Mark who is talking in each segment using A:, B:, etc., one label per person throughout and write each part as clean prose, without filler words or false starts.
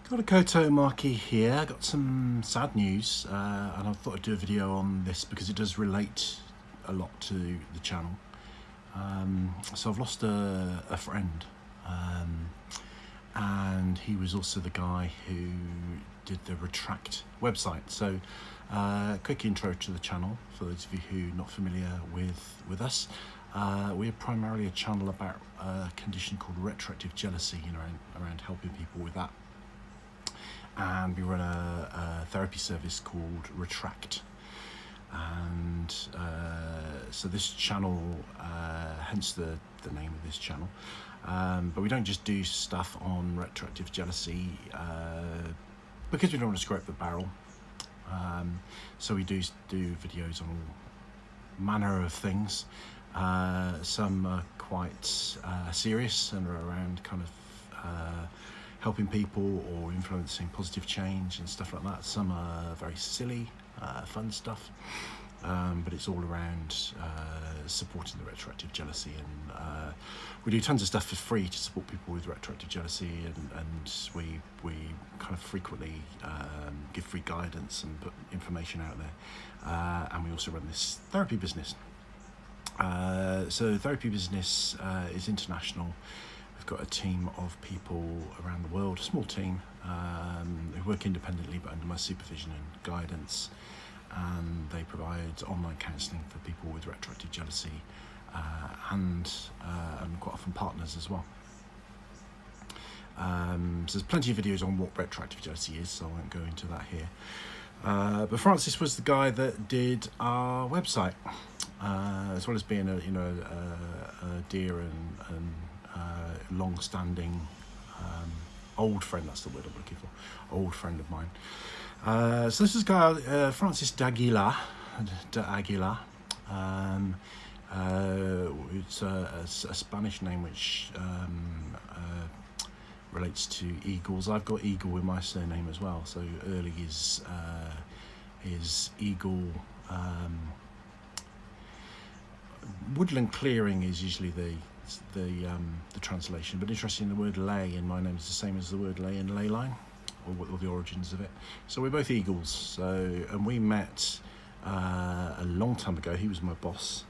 A: Got a Koto Markie here. Got some sad news, and I thought I'd do a video on this because it does relate a lot to the channel. So I've lost a friend, and he was also the guy who did the Retr-Act website. So quick intro to the channel for those of you who are not familiar with us. We're primarily a channel about a condition called retroactive jealousy, around helping people with that. And we run a therapy service called Retr-Act. And so this channel, hence the name of this channel, but we don't just do stuff on retroactive jealousy because we don't want to scrape the barrel. So we do videos on all manner of things. Some are quite serious and are around kind of helping people or influencing positive change and stuff like that. Some are very silly, fun stuff, but it's all around supporting the retroactive jealousy, and we do tons of stuff for free to support people with retroactive jealousy, and we kind of frequently give free guidance and put information out there, and we also run this therapy business. So the therapy business is international. We've got a team of people around the world, a small team, who work independently but under my supervision and guidance, and they provide online counselling for people with retroactive jealousy, and quite often partners as well. So there's plenty of videos on what retroactive jealousy is, so I won't go into that here. But Francis was the guy that did our website, as well as being a dear and long-standing old friend. That's the word I'm looking for. Old friend of mine. So this is a guy, Francis d'Aguilar. It's a Spanish name which relates to eagles. I've got eagle in my surname as well. So early is eagle. Woodland clearing is usually the translation, but interesting, the word lay in my name is the same as the word lay in ley line, or the origins of it. So we're both eagles. And we met a long time ago. He was my boss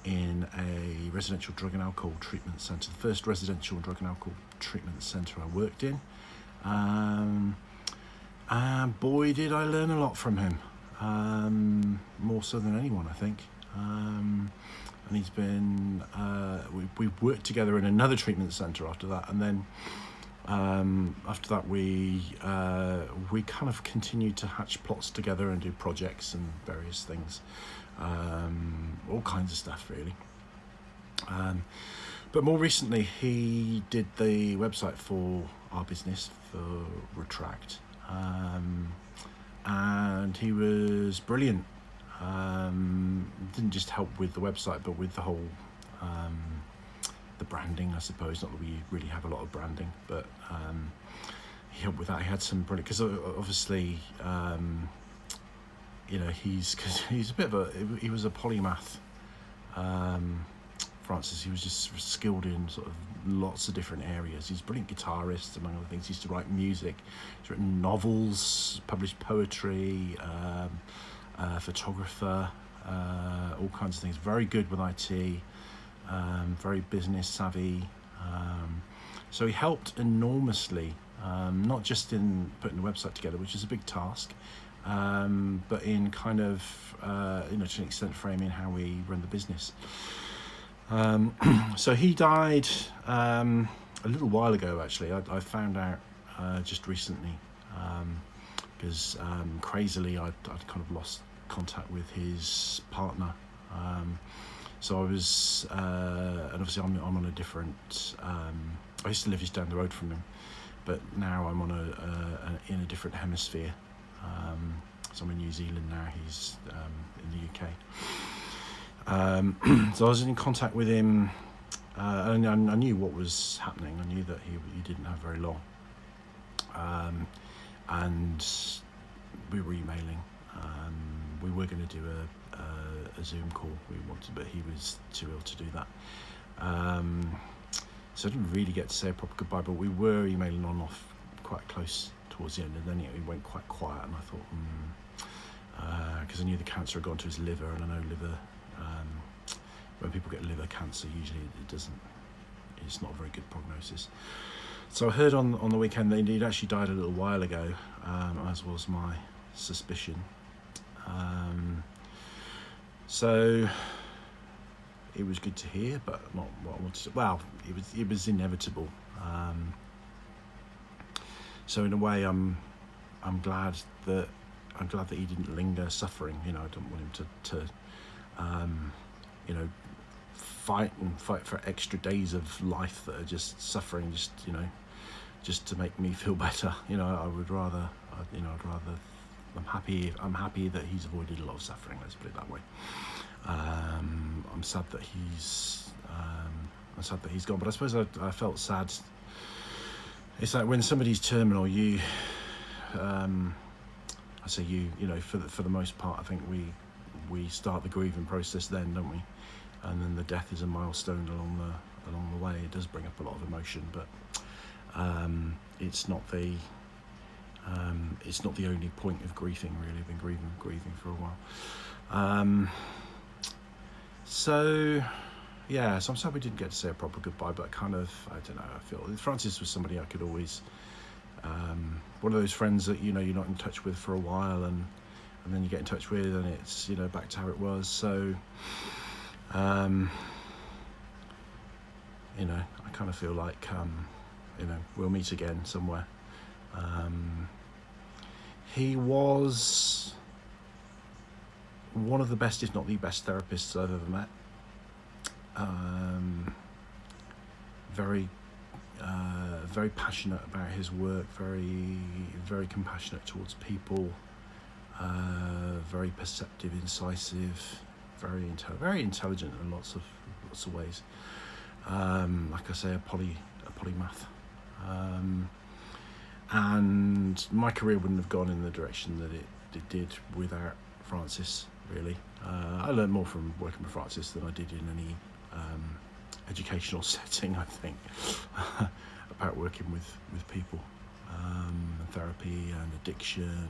A: in a residential drug and alcohol treatment centre, the first residential drug and alcohol treatment centre I worked in. And boy, did I learn a lot from him, more so than anyone, I think. And he's been, we worked together in another treatment centre after that, and then after that we kind of continued to hatch plots together and do projects and various things, all kinds of stuff really. But more recently he did the website for our business, for Retr-Act, and he was brilliant. Didn't just help with the website, but with the whole the branding, I suppose. Not that we really have a lot of branding, but he helped with that. He had some brilliant, because obviously he's a bit of he was a polymath, Francis. He was just skilled in sort of lots of different areas. He's a brilliant guitarist, among other things. He used to write music. He's written novels, published poetry, photographer, all kinds of things. Very good with IT, very business savvy. So he helped enormously, not just in putting the website together, which is a big task, but in kind of, to an extent, framing how we run the business. So he died a little while ago, actually. I found out just recently, because crazily I'd kind of lost contact with his partner. So I was, and obviously I'm on a different, I used to live just down the road from him, but now I'm on in a different hemisphere. So I'm in New Zealand now, he's in the UK. So I was in contact with him, and I knew what was happening. I knew that he didn't have very long, and we were emailing. We were going to do a Zoom call. We wanted, but he was too ill to do that. So I didn't really get to say a proper goodbye, but we were emailing on off quite close towards the end, and then he went quite quiet, and I thought, because I knew the cancer had gone to his liver, and I know liver, when people get liver cancer, usually it's not a very good prognosis. So I heard on the weekend that he'd actually died a little while ago, as was my suspicion. So it was good to hear, but not what I wanted to. Well, it was inevitable. So in a way, I'm glad that he didn't linger suffering. I don't want him to fight for extra days of life that are just suffering, just to make me feel better. I would rather, I'm happy that he's avoided a lot of suffering, let's put it that way. I'm sad that he's gone, but I suppose I felt sad. It's like when somebody's terminal, I say for the most part, I think we start the grieving process then, don't we? And then the death is a milestone along the way. It does bring up a lot of emotion, but it's not the only point of grieving, really. I've been grieving for a while. So I'm sad we didn't get to say a proper goodbye, but I don't know, I feel Francis was somebody I could always, one of those friends that you're not in touch with for a while, and then you get in touch with, and it's back to how it was. So I kind of feel like we'll meet again somewhere. He was one of the best, if not the best, therapists I've ever met. Very passionate about his work, very compassionate towards people, very perceptive, incisive, very intelligent in lots of ways. Like I say, a polymath. And my career wouldn't have gone in the direction that it did without Francis, really. I learned more from working with Francis than I did in any educational setting, I think, about working with people, and therapy and addiction,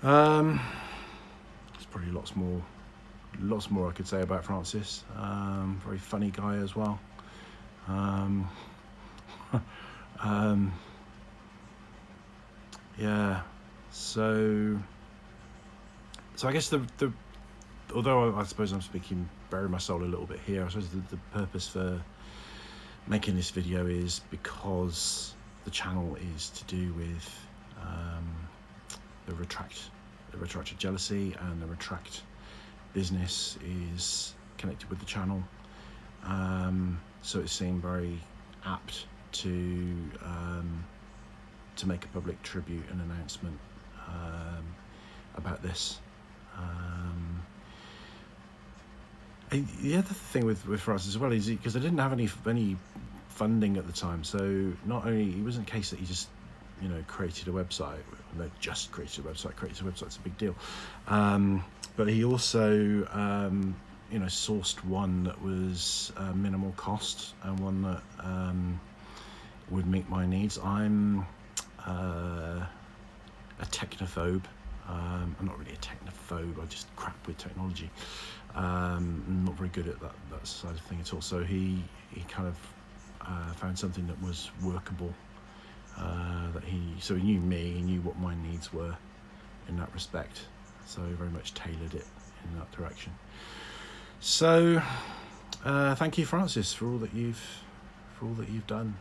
A: and there's probably lots more I could say about Francis. Very funny guy as well. So I guess although I suppose I'm speaking bare my soul a little bit here, I suppose the purpose for making this video is because the channel is to do with the Retr-Act jealousy, and the Retr-Act business is connected with the channel. So it seemed very apt to make a public tribute and announcement about this. The other thing with Francis as well is because I didn't have any funding at the time, so not only it wasn't a case that he just created a website. No, just created a website. Creating a website's a big deal, but he also sourced one that was minimal cost, and one that would meet my needs. I'm a technophobe. I'm not really a technophobe, I just crap with technology. I'm not very good at that side of thing at all. So he kind of found something that was workable, so he knew me, he knew what my needs were in that respect, so he very much tailored it in that direction. So thank you, Francis, for all that you've done.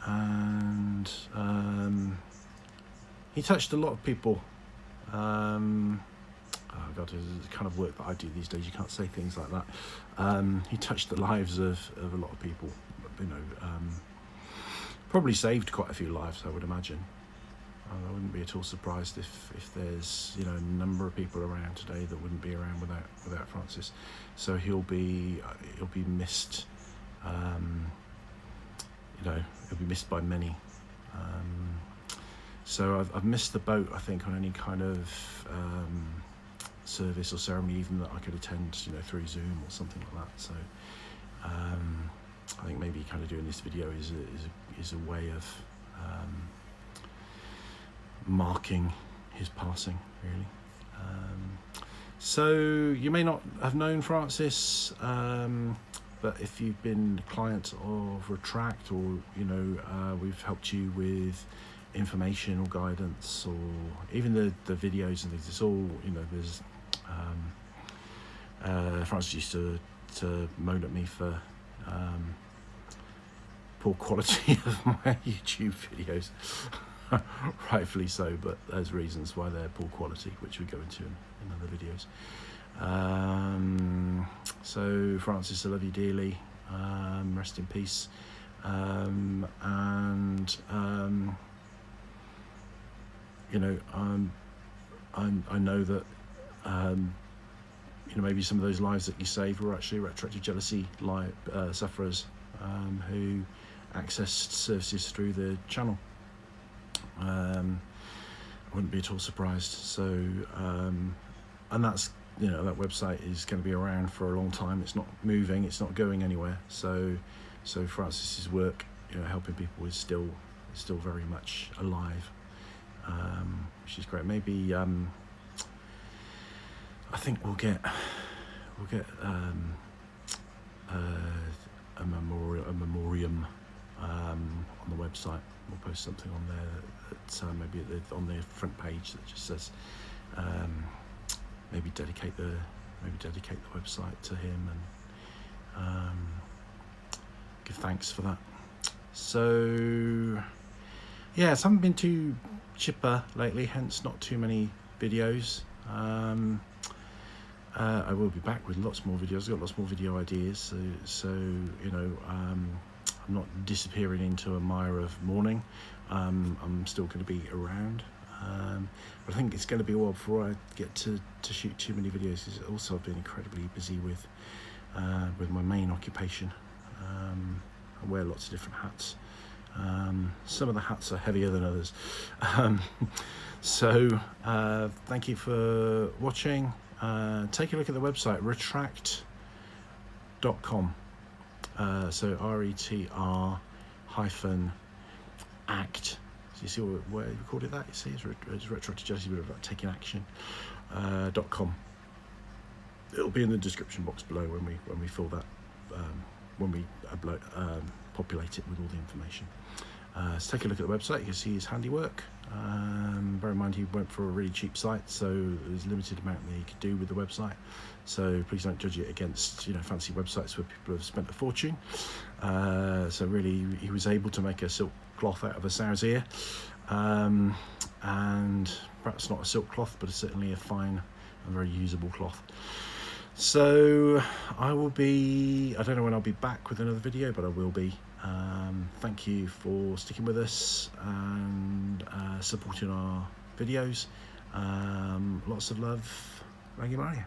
A: And he touched a lot of people. Oh God, the kind of work that I do these days, you can't say things like that. He touched the lives of a lot of people. Probably saved quite a few lives, I would imagine. I wouldn't be at all surprised if there's a number of people around today that wouldn't be around without Francis. So he'll be missed. He'll be missed by many. So I've missed the boat, I think, on any kind of service or ceremony even that I could attend, through Zoom or something like that. So I think maybe kind of doing this video is a way of marking his passing, really. So you may not have known Francis, but if you've been a client of Retr-Act, or we've helped you with information or guidance, or even the videos and things, it's all, there's Francis used to moan at me for poor quality of my YouTube videos. Rightfully so, but there's reasons why they're poor quality, which we go into in other videos. So Francis, I love you dearly. Rest in peace. I know that maybe some of those lives that you saved were actually retroactive jealousy sufferers who accessed services through the channel. I wouldn't be at all surprised. So, and that's, that website is going to be around for a long time. It's not moving. It's not going anywhere. So Francis's work, helping people is still very much alive, which is great. Maybe I think we'll get a memoriam on the website. We'll post something on there that maybe on the front page that just says maybe dedicate the website to him, and give thanks for that. So yeah, I haven't been too chipper lately, hence not too many videos. I will be back with lots more videos. I've got lots more video ideas, so I'm not disappearing into a mire of mourning. I'm still going to be around, but I think it's going to be a while before I get to shoot too many videos, because also I've been incredibly busy with my main occupation. I wear lots of different hats. Some of the hats are heavier than others. So thank you for watching. Take a look at the website, Retr-Act.com. So Retr-Act. So you see where you recorded that? You see, it's retroactive jealousy, but about taking action. .com. It'll be in the description box below when we fill that, when we upload, populate it with all the information. So take a look at the website. You can see his handiwork. Bear in mind he went for a really cheap site, so there's a limited amount that he could do with the website. So please don't judge it against fancy websites where people have spent a fortune. So really, he was able to make a silk cloth out of a sow's ear, and perhaps not a silk cloth, but certainly a fine and very usable cloth. So I don't know when I'll be back with another video, but I will be. Thank you for sticking with us and supporting our videos. Lots of love, Rangimarie.